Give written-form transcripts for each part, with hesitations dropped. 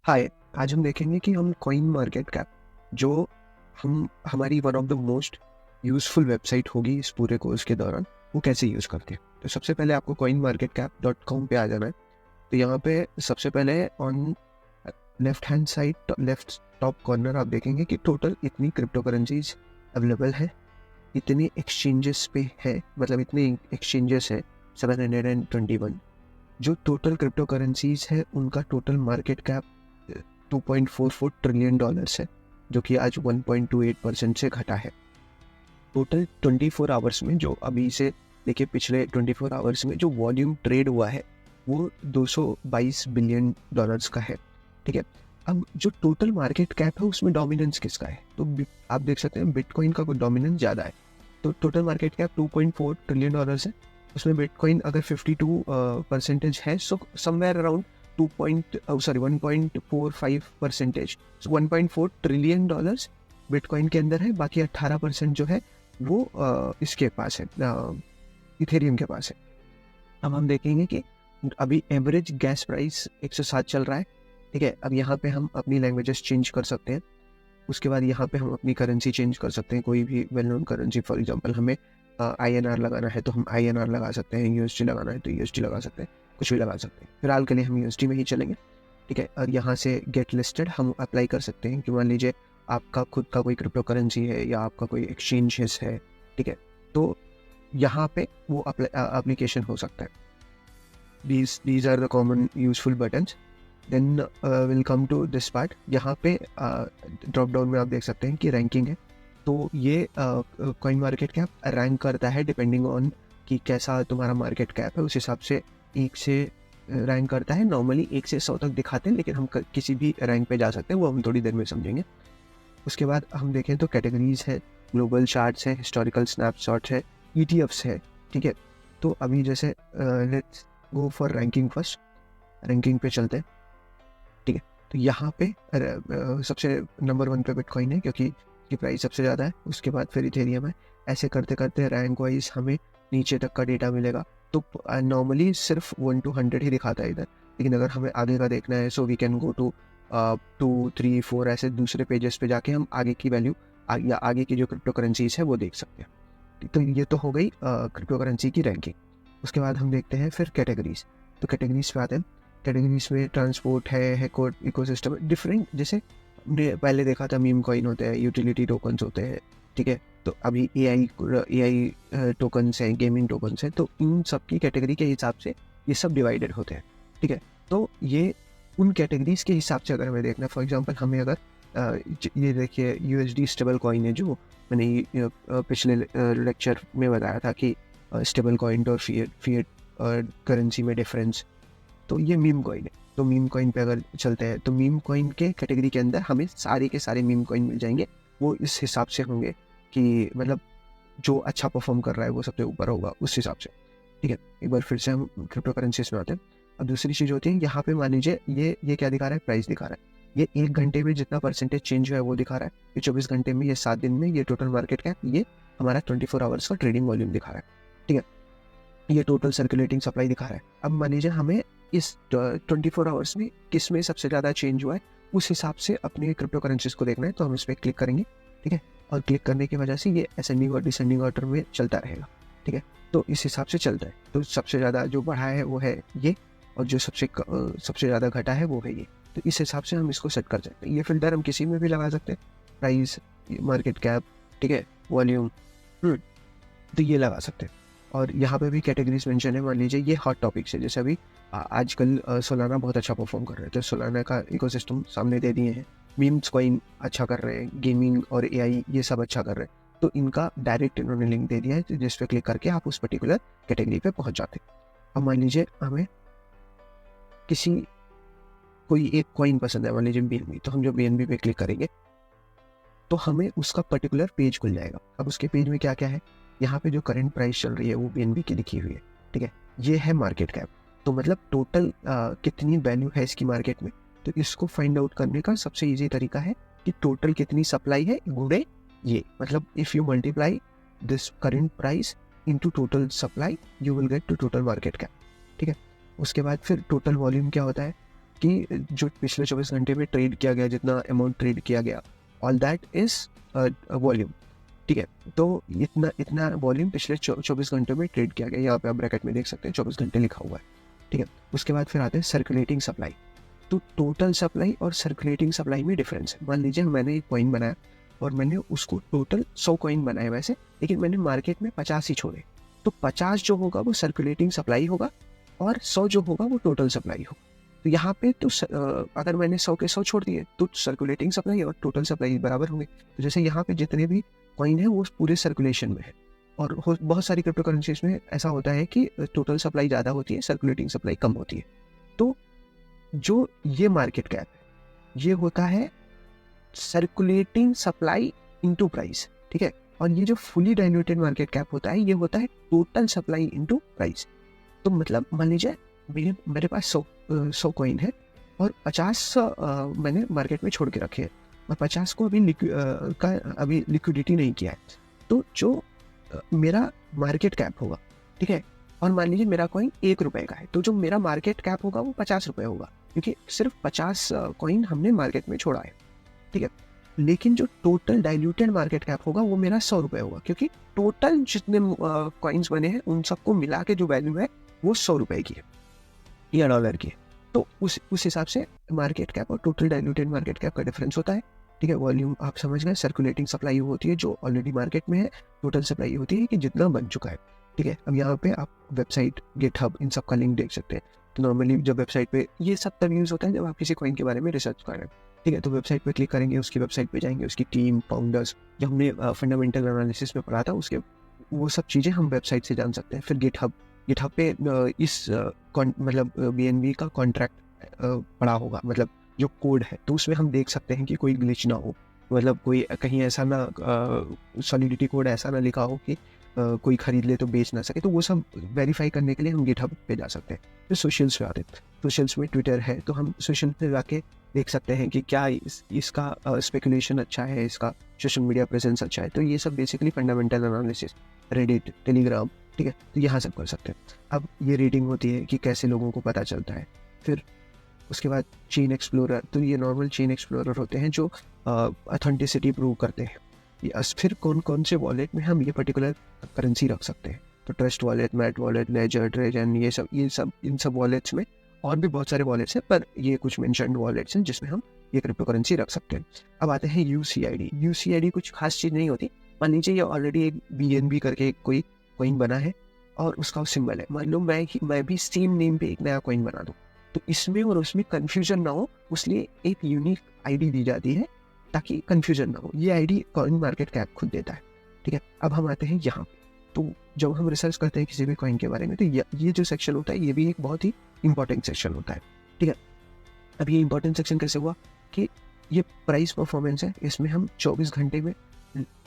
हाय। आज हम देखेंगे कि हम कॉइन मार्केट कैप जो हम हमारी one of the most useful website होगी इस पूरे कोर्स के दौरान, वो कैसे यूज़ करते हैं। तो सबसे पहले आपको coinmarketcap.com पे आ जाना है। तो यहाँ पे सबसे पहले on left hand side left top corner आप देखेंगे कि टोटल इतनी क्रिप्टो करेंसीज अवेलेबल है, इतनी एक्सचेंजेस पे है, मतलब इतने एक्सचेंजेस है 721। जो टोटल क्रिप्टो करेंसीज है उनका total market cap 2.44 trillion dollars है, जो कि आज 1.28% से घटा है। टोटल 24 आवर्स में जो अभी से देखिए पिछले 24 आवर्स में जो वॉल्यूम ट्रेड हुआ है वो 222 बिलियन डॉलर्स का है। ठीक है, अब जो टोटल मार्केट कैप है उसमें डोमिनेंस किसका है, तो आप देख सकते हैं बिटकॉइन का डोमिनेंस ज़्यादा है। तो total market cap 2.4 trillion dollars है, उसमें बिटकॉइन अगर 52% है, so somewhere around 1.45%, 1.4 trillion dollars bitcoin के अंदर है। बाकी 18% जो है वो इसके पास है, इथेरियम के पास है। अब हम देखेंगे कि अभी एवरेज गैस प्राइस 107 चल रहा है। ठीक है, अब यहाँ पे हम अपनी लैंग्वेजेस चेंज कर सकते हैं। उसके बाद यहाँ पे हम अपनी करेंसी चेंज कर सकते हैं, कोई भी well known currency. For example हमें INR लगाना है तो हम INR लगा सकते हैं, USD लगाना है तो USD लगा सकते हैं, कुछ भी लगा सकते हैं। फिलहाल के लिए हम USD में ही चलेंगे। ठीक है, और यहाँ से गेट लिस्टेड हम अप्लाई कर सकते हैं कि मान लीजिए आपका खुद का कोई क्रिप्टो करेंसी है या आपका कोई एक्सचेंजेस है। ठीक है, तो यहाँ पे वो एप्लीकेशन हो सकता है। these are the common useful buttons. Then we'll come to this part. यहाँ पे ड्रॉप डाउन में आप देख सकते हैं कि रैंकिंग है। तो ये कॉइन मार्केट कैप रैंक करता है डिपेंडिंग ऑन कि कैसा तुम्हारा मार्केट कैप है, उस हिसाब से 1 से रैंक करता है। नॉर्मली 1 से 100 तक दिखाते हैं, लेकिन हम किसी भी रैंक पे जा सकते हैं, वो हम थोड़ी देर में समझेंगे। उसके बाद हम देखें तो कैटेगरीज है, ग्लोबल चार्ट्स है, हिस्टोरिकल स्नैपशॉट्स है, ETFs है। ठीक है, तो अभी जैसे let's go for ranking first. Ranking पे चलते हैं। ठीक है, तो यहाँ पे सबसे नंबर 1 पे बिटकॉइन है क्योंकि इसकी प्राइस सबसे ज़्यादा है। उसके बाद फिर इथेरियम है। ऐसे करते करते रैंक वाइज हमें नीचे तक का डेटा मिलेगा। तो नॉर्मली सिर्फ 1 to 100 ही दिखाता है इधर, लेकिन अगर हमें आगे का देखना है so we can go to 2, 3, 4 ऐसे दूसरे पेजेस पे जाके हम आगे की वैल्यू या आगे की जो क्रिप्टो करेंसीज है वो देख सकते हैं। तो ये तो हो गई क्रिप्टो करेंसी की रैंकिंग। उसके बाद हम देखते हैं फिर कैटेगरीज। तो कैटेगरीज पे आते हैं। कैटेगरीज में ट्रांसपोर्ट है इकोसिस्टम है, डिफरेंट। जैसे हमने पहले देखा था मीम कॉइन होते हैं, यूटिलिटी टोकन्स होते हैं। ठीक है, तो अभी AI टोकन्स हैं, गेमिंग टोकन्स हैं। तो इन सब की कैटेगरी के हिसाब से ये सब डिवाइडेड होते हैं। ठीक है, तो ये उन कैटेगरीज के हिसाब से अगर हमें देखना, फॉर एग्जांपल हमें अगर ये देखिए USD स्टेबल कॉइन है, जो मैंने पिछले लेक्चर में बताया था कि स्टेबल कॉइन और फिएट करेंसी में डिफरेंस। तो ये मीम कॉइन है। तो मीम कॉइन पे अगर चलते हैं तो मीम कॉइन के कैटेगरी के अंदर हमें सारे के सारे मीम कॉइन मिल जाएंगे। वो इस हिसाब से होंगे कि मतलब जो अच्छा परफॉर्म कर रहा है वो सबसे ऊपर होगा उस हिसाब से। ठीक है, एक बार फिर से हम क्रिप्टो करेंसीज में आते हैं। अब दूसरी चीज़ होती है, यहाँ पे मान लीजिए ये क्या दिखा रहा है, प्राइस दिखा रहा है। ये 1 घंटे में जितना परसेंटेज चेंज हुआ है वो दिखा रहा है। ये 24 घंटे में, ये 7 दिन में, ये टोटल मार्केट कैप, ये हमारा 24 आवर्स का ट्रेडिंग वॉल्यूम दिखा रहा है। ठीक है, ये टोटल सर्कुलेटिंग सप्लाई दिखा रहा है। अब मान लीजिए हमें इस 24 आवर्स में किस में सबसे ज़्यादा चेंज हुआ है, उस हिसाब से अपने क्रिप्टो करेंसीज को देखना है। तो हम इस पर क्लिक करेंगे। ठीक है, और क्लिक करने की वजह से ये असेंडिंग और डिसेंडिंग ऑर्डर में चलता रहेगा। ठीक है, तो इस हिसाब से चलता है। तो सबसे ज़्यादा जो बढ़ा है वो है ये, और जो सबसे ज़्यादा घटा है वो है ये। तो इस हिसाब से हम इसको सेट कर सकते हैं। ये फिल्टर हम किसी में भी लगा सकते हैं, प्राइस, मार्केट कैप, ठीक है, वॉल्यूम, तो ये लगा सकते हैं। और यहाँ पे भी कैटेगरीज मेंशन है। मान लीजिए ये हॉट टॉपिक्स है, जैसे अभी आजकल सोलाना बहुत अच्छा परफॉर्म कर रहे हैं, तो सोलाना का इकोसिस्टम सामने दे दिए हैं। मीम्स कॉइन अच्छा कर रहे हैं, गेमिंग और AI ये सब अच्छा कर रहे हैं। तो इनका डायरेक्ट इन्होंने लिंक दे दिया है, जिस पे क्लिक करके आप उस पर्टिकुलर कैटेगरी पे पहुंच जाते हैं। अब मान लीजिए हमें कोई एक कॉइन पसंद है, मान लीजिए BNB। तो हम जो BNB पे क्लिक करेंगे तो हमें उसका पर्टिकुलर पेज खुल जाएगा। अब उसके पेज में क्या क्या है, यहाँ पे जो करंट प्राइस चल रही है वो BNB की लिखी हुई है। ठीक है, ये है मार्केट कैप। तो मतलब टोटल कितनी वैल्यू है इसकी मार्केट में। तो इसको फाइंड आउट करने का सबसे इजी तरीका है कि टोटल कितनी सप्लाई है गुणे ये, मतलब if you multiply this current price into total supply, you will get to total market cap. ठीक है, उसके बाद फिर टोटल वॉल्यूम क्या होता है, कि जो पिछले 24 घंटे में ट्रेड किया गया, जितना अमाउंट ट्रेड किया गया, ऑल दैट इज वॉल्यूम, ठीक है। तो इतना इतना वॉल्यूम पिछले 24 घंटे में ट्रेड किया गया, यहाँ पे आप ब्रैकेट में देख सकते हैं 24 घंटे लिखा हुआ है, ठीक है। उसके बाद फिर आते हैं सर्कुलेटिंग सप्लाई। तो टोटल सप्लाई और सर्कुलेटिंग सप्लाई में डिफरेंस है। मान लीजिए मैंने एक कॉइन बनाया और मैंने उसको टोटल 100 कॉइन बनाए वैसे, लेकिन मैंने मार्केट में 50 ही छोड़े, तो 50 जो होगा वो सर्कुलेटिंग सप्लाई होगा और 100 जो होगा वो टोटल सप्लाई होगा। तो यहाँ पे तो अगर मैंने 100 के 100 छोड़ दिए तो सर्कुलेटिंग सप्लाई और टोटल सप्लाई बराबर होंगे। तो जैसे यहाँ पे जितने भी कॉइन है वो पूरे सर्कुलेशन में है, और बहुत सारी क्रिप्टो करेंसीज में ऐसा होता है कि टोटल सप्लाई ज़्यादा होती है, सर्कुलेटिंग सप्लाई कम होती है। तो जो ये मार्केट कैप है ये होता है सर्कुलेटिंग सप्लाई इनटू प्राइस, ठीक है। और ये जो फुली डाइल्यूटेड मार्केट कैप होता है ये होता है टोटल सप्लाई इनटू प्राइस। तो मतलब मान लीजिए मेरे पास 100 कॉइन है और 50 मैंने मार्केट में छोड़ के रखे हैं और 50 को अभी लिक्विडिटी नहीं किया है। तो जो मेरा मार्केट कैप होगा, ठीक है, और मान लीजिए मेरा कॉइन 1 रुपए का है, तो जो मेरा मार्केट कैप होगा वो 50 रुपए होगा, क्योंकि सिर्फ 50 कॉइन हमने मार्केट में छोड़ा है, ठीक है। लेकिन जो टोटल डाइल्यूटेड मार्केट कैप होगा वो मेरा 100 रुपए होगा, क्योंकि टोटल जितने कॉइन्स बने हैं उन सबको मिला के जो वैल्यू है वो 100 रुपए की है या डॉलर की है। तो उस हिसाब से मार्केट कैप और टोटल डाइल्यूटेड मार्केट कैप का डिफरेंस होता है, ठीक है। वॉल्यूम आप समझ गए, सर्कुलेटिंग सप्लाई होती है जो ऑलरेडी मार्केट में है, टोटल सप्लाई होती है कि जितना बन चुका है, ठीक है। अब यहाँ पे आप वेबसाइट, गिटहब, इन सब का लिंक देख सकते हैं। तो नॉर्मली जब वेबसाइट पे ये सब तब यूज़ होता है जब आप किसी कॉइन के बारे में रिसर्च कर रहे हैं, ठीक है। तो वेबसाइट पे क्लिक करेंगे, उसकी वेबसाइट पे जाएंगे, उसकी टीम, फाउंडर्स, जो हमने फंडामेंटल एनालिसिस में पढ़ा था उसके वो सब चीज़ें हम वेबसाइट से जान सकते हैं। फिर गिटहब पे इस मतलब BNB का कॉन्ट्रैक्ट पड़ा होगा, मतलब जो कोड है, तो उसमें हम देख सकते हैं कि कोई ग्लिच ना हो, मतलब कोई कहीं ऐसा ना सॉलिडिटी कोड ऐसा ना लिखा हो कि कोई खरीद ले तो बेच ना सके। तो वो सब वेरीफाई करने के लिए हम गिटहब पे जा सकते हैं। फिर सोशल्स पे आते हैं, सोशल्स में ट्विटर है तो हम सोशल पे जाके देख सकते हैं कि क्या इसका स्पेकुलेशन अच्छा है, इसका सोशल मीडिया प्रेजेंस अच्छा है। तो ये सब basically fundamental analysis, Reddit, Telegram, ठीक है, तो यहाँ सब कर सकते हैं। अब ये रेटिंग होती है कि कैसे लोगों को पता चलता है। फिर उसके बाद चेन एक्सप्लोरर, तो ये नॉर्मल चेन एक्सप्लोरर होते हैं जो ऑथेंटिसिटी प्रूव करते हैं। फिर कौन कौन से वॉलेट में हम ये पर्टिकुलर करेंसी रख सकते हैं, तो ट्रस्ट वॉलेट, मैट वॉलेट, लेजर, ट्रेजन, ये सब इन सब वॉलेट्स में और भी बहुत सारे वॉलेट्स हैं, पर ये कुछ मेंशन्ड वॉलेट्स हैं जिसमें हम ये क्रिप्टो करेंसी रख सकते हैं। अब आते हैं UCID। UCID कुछ खास चीज़ नहीं होती। मान लीजिए ये ऑलरेडी एक BNB करके कोई कॉइन बना है और उसका सिंबल है, मान लो मैं भी सेम नेम पे एक नया कॉइन बना दूँ, तो इसमें और उसमें कन्फ्यूजन ना हो, उसलिए एक यूनिक ID दी जाती है ताकि कन्फ्यूजन ना हो। ये ID कॉइन मार्केट कैप खुद देता है, ठीक है। अब हम आते हैं यहाँ, तो जब हम रिसर्च करते हैं किसी भी कॉइन के बारे में, तो ये जो सेक्शन होता है ये भी एक बहुत ही इंपॉर्टेंट सेक्शन होता है, ठीक है। अब ये इंपॉर्टेंट सेक्शन कैसे हुआ कि ये प्राइस परफॉर्मेंस है, इसमें हम 24 घंटे में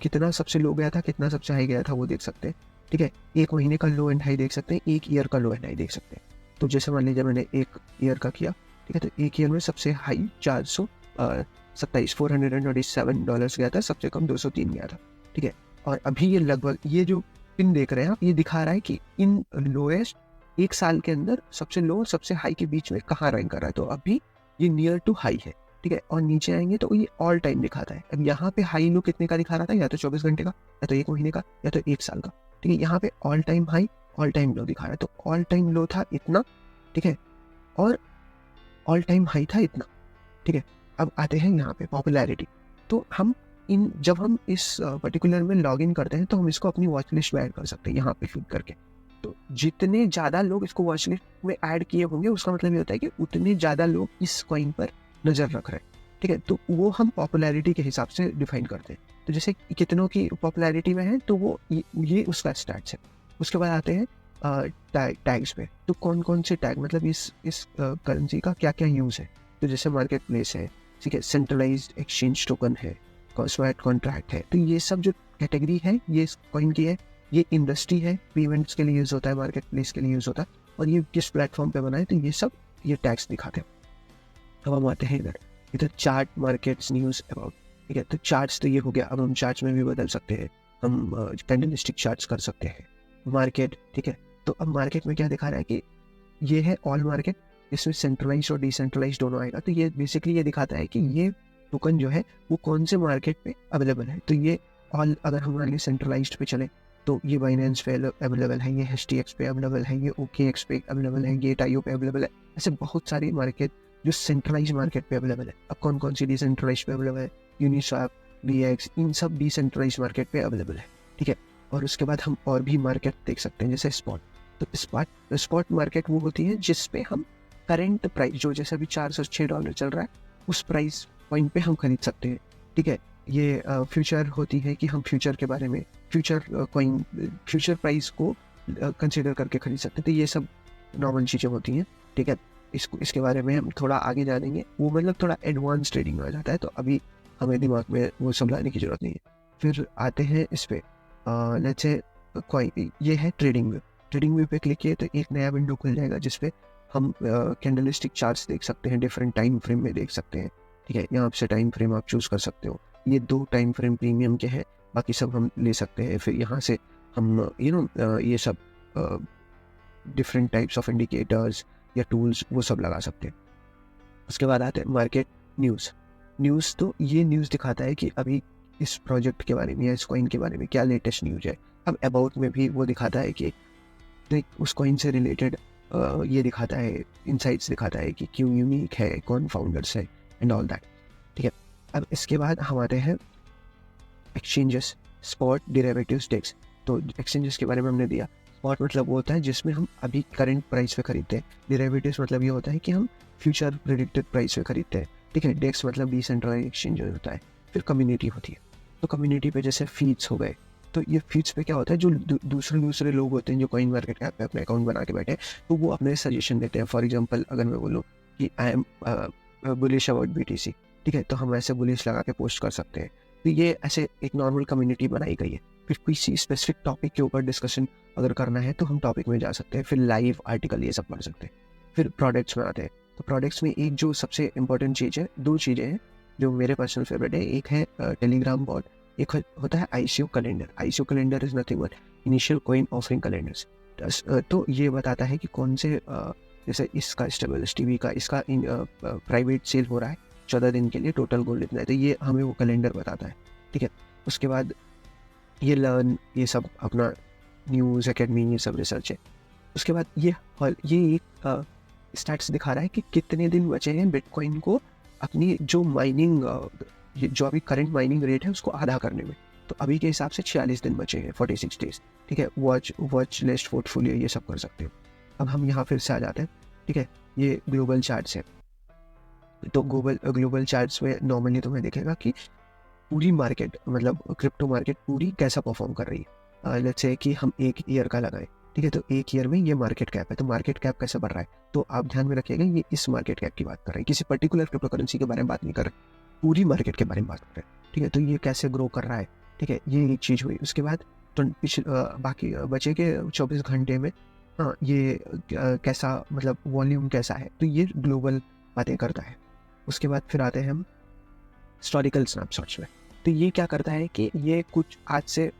कितना सबसे लो गया था, कितना सबसे हाई गया था वो देख सकते हैं, ठीक है। एक महीने का लो एंड हाई देख सकते हैं, एक ईयर का लो एंड हाई देख सकते हैं। तो जैसे मान लीजिए मैंने एक ईयर का किया, ठीक है, तो एक ईयर में सबसे हाई 427 $427 गया था, सबसे कम 203 गया था, ठीक है। और अभी ये लगभग, ये जो पिन देख रहे हैं आप, ये दिखा रहा है कि इन लोएस्ट एक साल के अंदर सबसे लो और सबसे हाई के बीच में कहाँ रैंक कर रहा है। तो अभी ये नियर टू हाई है, ठीक है। और नीचे आएंगे तो ये ऑल टाइम दिखाता है। अब यहाँ पे हाई लो कितने का दिखा रहा था, या तो 24 घंटे का, या तो एक महीने का, या तो एक साल का, ठीक है। यहाँ पे all time high, all time low दिखा रहा है, तो ऑल टाइम लो था इतना, ठीक है, और ऑल टाइम हाई था इतना, ठीक है। अब आते हैं यहाँ पे पॉपुलैरिटी। तो हम जब हम इस पर्टिकुलर में लॉग इन करते हैं तो हम इसको अपनी वॉच लिस्ट में ऐड कर सकते हैं यहाँ पे क्लिक करके। तो जितने ज़्यादा लोग इसको वॉच लिस्ट में ऐड किए होंगे उसका मतलब ये होता है कि उतने ज़्यादा लोग इस कॉइन पर नज़र रख रहे हैं, ठीक है। तो वो हम पॉपुलैरिटी के हिसाब से डिफाइन करते हैं। तो जैसे कितनों की पॉपुलैरिटी में है तो वो ये उसका स्टैट्स है। उसके बाद आते हैं टैग्स पे। तो कौन कौन से टैग, मतलब इस करेंसी का क्या क्या यूज़ है। तो जैसे मार्केट प्लेस है, ठीक है, सेंट्रलाइज्ड एक्सचेंज टोकन है, स्मार्ट कॉन्ट्रैक्ट है। तो ये सब जो कैटेगरी है ये इस कॉइन की है। ये इंडस्ट्री है, पेमेंट्स के लिए यूज़ होता है, मार्केट प्लेस के लिए यूज़ होता है, और ये किस प्लेटफॉर्म पे बना है, तो ये सब ये टैग्स दिखाते हैं। अब हम आते हैं इधर चार्ट, मार्केट्स, न्यूज़ अबाउट, ठीक है। तो चार्ट्स तो ये हो गया। अब हम चार्ट्स में भी बदल सकते हैं, हम कैंडलस्टिक चार्ट्स कर सकते हैं। मार्केट, ठीक है। तो अब मार्केट में क्या दिखा रहा है कि ये है ऑल मार्केट, इसमें सेंट्रलाइज और डिसेंट्रलाइज दोनों आएगा। तो ये बेसिकली ये दिखाता है कि ये टोकन जो है वो कौन से मार्केट पे अवेलेबल है। तो ये ऑल, अगर हम मान लीजिए सेंट्रलाइज्ड पे चले तो ये बाइनेंस पे अवेलेबल है, ये HTX पे अवेलेबल है, ये OKX पे अवेलेबल है, ये टाइयो पे अवेलेबल है। ऐसे बहुत सारी मार्केट जो सेंट्रलाइज मार्केट पे अवेलेबल है। अब कौन कौन सी डिसेंट्रलाइज पे अवेलेबल है, यूनिस्वैप, BX, इन सब डिसेंट्रलाइज मार्केट पे अवेलेबल है, ठीक है। और उसके बाद हम और भी मार्केट देख सकते हैं जैसे स्पॉट। तो स्पॉट मार्केट वो होती है जिस पे हम करेंट प्राइस जो जैसे अभी $406 चल रहा है उस प्राइस पॉइंट पे हम खरीद सकते हैं, ठीक है। ये फ्यूचर होती है कि हम फ्यूचर के बारे में फ्यूचर प्राइस को कंसिडर करके खरीद सकते हैं। तो ये सब नॉर्मल चीज़ें होती हैं, ठीक है। इसके बारे में हम थोड़ा आगे जानेंगे, वो मतलब थोड़ा एडवांस ट्रेडिंग में आ जाता है, तो अभी हमें दिमाग में वो सब लाने की ज़रूरत नहीं है। फिर आते हैं इस पे, लेट्स से कॉइन, ये है ट्रेडिंग व्यू। ट्रेडिंग व्यू पे क्लिक किए तो एक नया विंडो खुल जाएगा जिसपे हम कैंडलस्टिक चार्ट्स देख सकते हैं, डिफरेंट टाइम फ्रेम में देख सकते हैं, ठीक है। यहाँ से टाइम फ्रेम आप चूज़ कर सकते हो। ये 2 टाइम फ्रेम प्रीमियम के हैं, बाकी सब हम ले सकते हैं। फिर यहाँ से हम ये सब डिफरेंट टाइप्स ऑफ इंडिकेटर्स या टूल्स वो सब लगा सकते हैं। उसके बाद आते हैं मार्केट न्यूज़। तो ये न्यूज़ दिखाता है कि अभी इस प्रोजेक्ट के बारे में या इस कॉइन के बारे में क्या लेटेस्ट न्यूज़ है। अब अबाउट में भी वो दिखाता है कि उस कॉइन से रिलेटेड ये दिखाता है, इनसाइट्स दिखाता है कि क्यों यूनिक है, कौन फाउंडर्स है एंड ऑल दैट, ठीक है। अब इसके बाद हम आते हैं एक्सचेंजेस, स्पॉट, डेरिवेटिव्स, डेक्स। तो एक्सचेंजेस के बारे में हमने दिया। स्पॉट मतलब वो होता है जिसमें हम अभी करंट प्राइस पे खरीदते हैं। डेरिवेटिव्स मतलब ये होता है कि हम फ्यूचर प्रेडिक्टेड प्राइस पे खरीदते हैं, ठीक है। डेक्स मतलब डिसेंट्रलाइज्ड एक्सचेंज होता है। फिर कम्युनिटी होती है, तो कम्युनिटी पे जैसे फीड्स हो गए, तो ये फीड्स पे क्या होता है, जो दूसरे लोग होते हैं जो कॉइन मार्केट ऐप पे अपने अकाउंट बना के बैठे हैं, तो वो अपने सजेशन देते हैं। फॉर एग्जांपल अगर मैं बोलूँ कि I am bullish about BTC, ठीक है, तो हम ऐसे बुलिश लगा के पोस्ट कर सकते हैं। तो ये ऐसे एक नॉर्मल कम्युनिटी बनाई गई है। फिर किसी स्पेसिफिक टॉपिक के ऊपर डिस्कशन अगर करना है तो हम टॉपिक में जा सकते हैं, फिर लाइव आर्टिकल ये सब पढ़ सकते हैं। फिर प्रोडक्ट्स में आते हैं, तो प्रोडक्ट्स में एक जो सबसे इंपॉर्टेंट चीज़ है, 2 चीज़ें हैं जो मेरे पर्सनल फेवरेट है। एक है टेलीग्राम बॉट, एक होता है ICO calendar. ICO calendar is nothing but initial coin offering calendars. तो ये बताता है कि कौन से जैसे इसका स्टेबल्स TV का इसका प्राइवेट सेल हो रहा है 14 दिन के लिए, टोटल गोल्ड इतना है, तो ये हमें वो कैलेंडर बताता है, ठीक है। उसके बाद ये लर्न, ये सब अपना न्यूज़ एकेडमी, ये सब रिसर्च है। उसके बाद ये एक स्टैट्स दिखा रहा है कि कितने दिन बचे हैं बिटकॉइन को अपनी जो माइनिंग जो अभी करंट माइनिंग रेट है उसको आधा करने में। तो अभी के हिसाब से 46 दिन बचे हैं, 46 डेज, ठीक है। वॉच लिस्ट, पोर्टफोलियो, ये सब कर सकते हो। अब हम यहाँ फिर से आ जाते हैं, ठीक है। ये ग्लोबल चार्ट्स है, तो ग्लोबल चार्ट्स में नॉर्मली तुम्हें दिखेगा कि पूरी मार्केट मतलब क्रिप्टो मार्केट पूरी कैसा परफॉर्म कर रही है। लेट्स से कि हम 1 ईयर का लगाएं, ठीक है, तो 1 ईयर में ये मार्केट कैप है, तो मार्केट कैप कैसे बढ़ रहा है, तो आप ध्यान में रखिएगा ये इस मार्केट कैप की बात कर रहे हैं, किसी पर्टिकुलर क्रिप्टो करेंसी के बारे में बात नहीं कर रहे, पूरी मार्केट के बारे में बात कर रहे हैं, ठीक है। तो ये कैसे ग्रो कर रहा है, ठीक है, ये एक चीज़ हुई। उसके बाद बाकी बचे के 24 घंटे में हाँ ये कैसा मतलब वॉल्यूम कैसा है, तो ये ग्लोबल बातें करता है। उसके बाद फिर आते हैं हम हिस्टोरिकल स्नैपशॉट्स में। तो ये क्या करता है कि ये कुछ आज से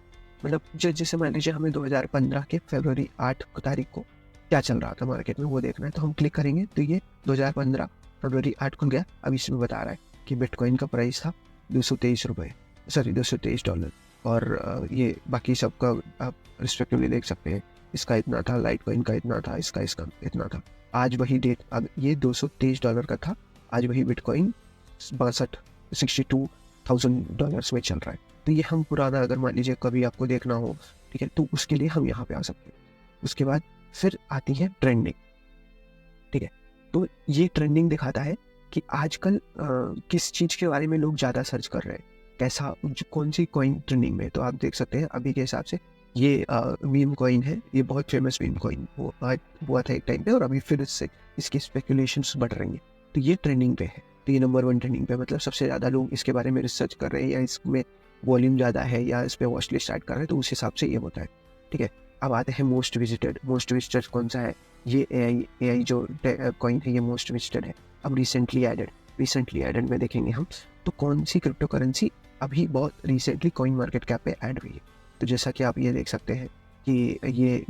मतलब जैसे मान लीजिए हमें 2015 के फरवरी 8 तारीख को क्या चल रहा था मार्केट में वो देखना है, तो हम क्लिक करेंगे तो ये 2015 फरवरी 8 खुल गया। अब इसमें बता रहा है कि बिटकॉइन का प्राइस था $223, और ये बाकी सबका आप रिस्पेक्टिवली देख सकते हैं। इसका इतना था, लाइट कॉइन का इतना था, इसका इतना था। आज वही डेट, अब ये $223 का था, आज वही बिटकॉइन $62,000 में चल रहा है। तो ये हम पुराना अगर मान लीजिए कभी आपको देखना हो, ठीक है, तो उसके लिए हम यहाँ पे आ सकते हैं। उसके बाद फिर आती है ट्रेंडिंग, ठीक है। तो ये ट्रेंडिंग दिखाता है कि आजकल किस चीज़ के बारे में लोग ज़्यादा सर्च कर रहे हैं, कैसा कौन सी कॉइन ट्रेंडिंग में। तो आप देख सकते हैं अभी के हिसाब से ये मीम कॉइन है, ये बहुत फेमस मीम कॉइन हुआ था एक टाइम पे, और अभी फिर इससे इसकी स्पेकुलेशंस बढ़ रही हैं। तो ये ट्रेंडिंग पे है, तो ये नंबर 1 ट्रेंडिंग पे, मतलब सबसे ज़्यादा लोग इसके बारे में रिसर्च कर रहे हैं, या इसमें वॉल्यूम ज़्यादा है, या इस पर वॉच लिस्ट ऐड कर रहे हैं, तो उस हिसाब से ये होता है, ठीक है। अब आते हैं मोस्ट विजिटेड कौन सा है, ये AI जो कॉइन है ये मोस्ट विजिटेड है। अब रिसेंटली एडेड में देखेंगे हम, तो कौन सी क्रिप्टो करेंसी अभी बहुत रिसेंटली कॉइन मार्केट कैप पे ऐड हुई है। तो जैसा कि आप ये देख सकते हैं कि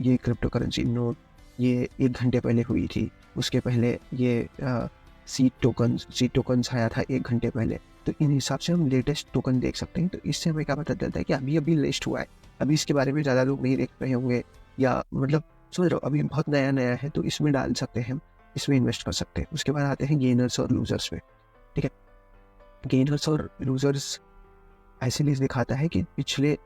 ये क्रिप्टो करेंसी नोट ये 1 घंटे पहले हुई थी, उसके पहले ये सीड टोकन्स आया था 1 घंटे पहले। तो इन हिसाब से हम लेटेस्ट टोकन देख सकते हैं। तो इससे हमें क्या पता चलता है कि अभी लिस्ट हुआ है, अभी इसके बारे में ज़्यादा लोग नहीं देख रहे होंगे, या मतलब समझ रहे हो अभी बहुत नया है, तो इसमें डाल सकते हैं हम, इसमें इन्वेस्ट कर सकते हैं। उसके बाद आते हैं गेनर्स और लूजर्स पे। ठीक है, गेनर्स और लूजर्स ऐसे लिए दिखाता है कि पिछले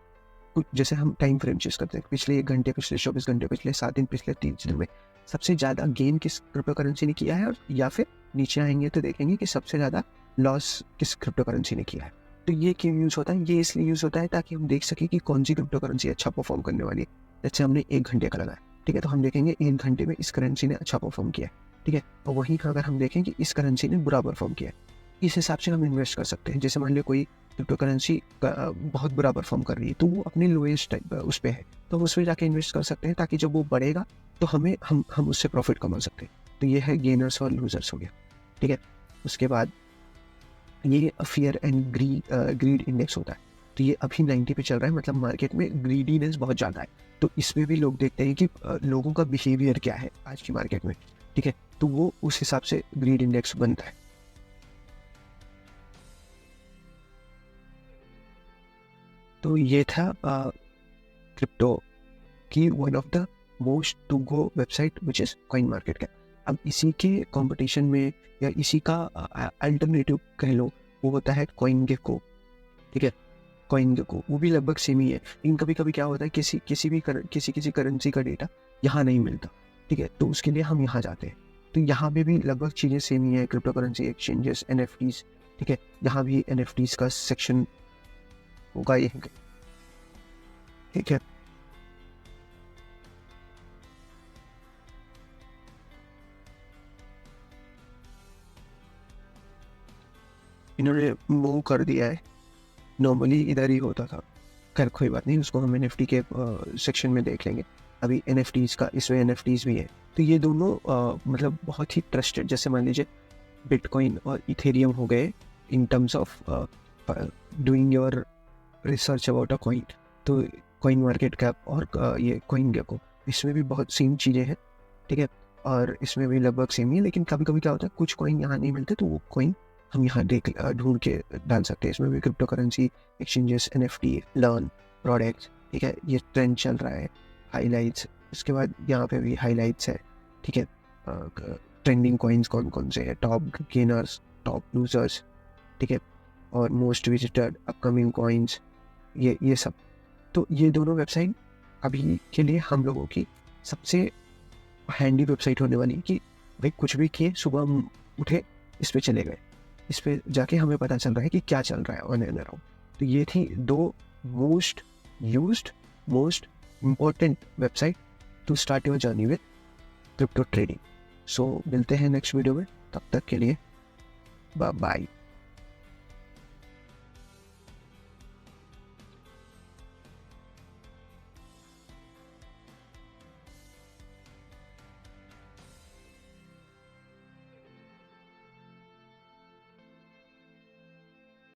कुछ, जैसे हम टाइम फ्रेम चेस करते हैं, पिछले 1 घंटे, पिछले 24 घंटे, पिछले 7 दिन, पिछले 30 दिन में सबसे ज़्यादा गेन किस क्रिप्टो करेंसी ने किया है, और या फिर नीचे आएंगे तो देखेंगे कि सबसे ज़्यादा लॉस किस क्रिप्टो करेंसी ने किया है। तो ये क्यों यूज़ होता है? ये इसलिए यूज़ होता है ताकि हम देख सकें कि कौन सी क्रिप्टो करेंसी अच्छा परफॉर्म करने वाली है। जैसे हमने 1 घंटे का लगाया, ठीक है, तो हम देखेंगे 1 घंटे में इस करेंसी ने अच्छा परफॉर्म किया है, ठीक है, और वहीं अगर हम देखें कि इस करेंसी ने बुरा परफॉर्म किया है, इस हिसाब से हम इन्वेस्ट कर सकते हैं। जैसे मान लो कोई क्रिप्टो करेंसी बहुत बुरा परफॉर्म कर रही है, तो वो अपनी लोएस्ट उस पर है, तो हम उसमें जाके इन्वेस्ट कर सकते हैं, ताकि जब वो बढ़ेगा तो हम उससे प्रॉफिट कमा सकते हैं। तो ये है गेनर्स और लूजर्स हो गया। ठीक है, उसके बाद ये फियर एंड ग्रीड इंडेक्स होता है। तो ये अभी 90 पे चल रहा है, मतलब मार्केट में ग्रीडीनेस बहुत ज़्यादा है। तो इसमें भी लोग देखते हैं कि लोगों का बिहेवियर क्या है आज की मार्केट में। ठीक है, तो वो उस हिसाब से ग्रीड इंडेक्स बनता है। तो ये था क्रिप्टो की one of the most to go website which is coin market cap. अब इसी के कंपटीशन में, या इसी का अल्टरनेटिव कह लो, वो होता है कॉइन गेको। ठीक है, कॉइन गेको वो भी लगभग सेम ही है, लेकिन कभी कभी क्या होता है किसी करेंसी का डेटा यहाँ नहीं मिलता। ठीक है, तो उसके लिए हम यहाँ जाते हैं। तो यहाँ पे भी लगभग चीज़ें सेम ही है, क्रिप्टो करेंसी एक्सचेंजेस, NFTs। ठीक है, यहाँ भी NFTs का सेक्शन होगा यहीं पे। ठीक है, इन्होंने मूव कर दिया है, नॉर्मली इधर ही होता था। खैर कोई बात नहीं, उसको हम NFT के सेक्शन में देख लेंगे। अभी NFTs का, इसमें NFTs भी है। तो ये दोनों मतलब बहुत ही ट्रस्टेड, जैसे मान लीजिए बिटकॉइन और इथेरियम हो गए in terms of doing your research about a coin. तो कॉइन मार्केट कैप और ये कॉइन गेको, इसमें भी बहुत सेम चीज़ें हैं। ठीक है, और इसमें भी लगभग सेम ही है, लेकिन कभी कभी क्या होता है कुछ कॉइन यहाँ नहीं मिलते, तो वो कॉइन हम यहाँ ढूंढ के डाल सकते हैं। इसमें भी crypto currency exchanges, NFT, learn, products. ठीक है, ये ट्रेंड चल रहा है, हाईलाइट्स। उसके बाद यहाँ पे भी हाईलाइट्स है। ठीक है, ट्रेंडिंग कॉइन्स कौन कौन से हैं, टॉप गेनर्स, टॉप लूजर्स। ठीक है, और मोस्ट विजिटेड, अपकमिंग कॉइन्स, ये सब। तो ये दोनों वेबसाइट अभी के लिए हम लोगों की सबसे हैंडी वेबसाइट होने वाली, कि भाई कुछ भी किए, सुबह हम उठे, इस पे चले गए, इस पे जाके हमें पता चल रहा है कि क्या चल रहा है ऑन एंड अराउंड। तो ये थी 2 most used, most important website to start your journey with crypto trading. So मिलते हैं नेक्स्ट वीडियो में, तब तक के लिए बाय बाय।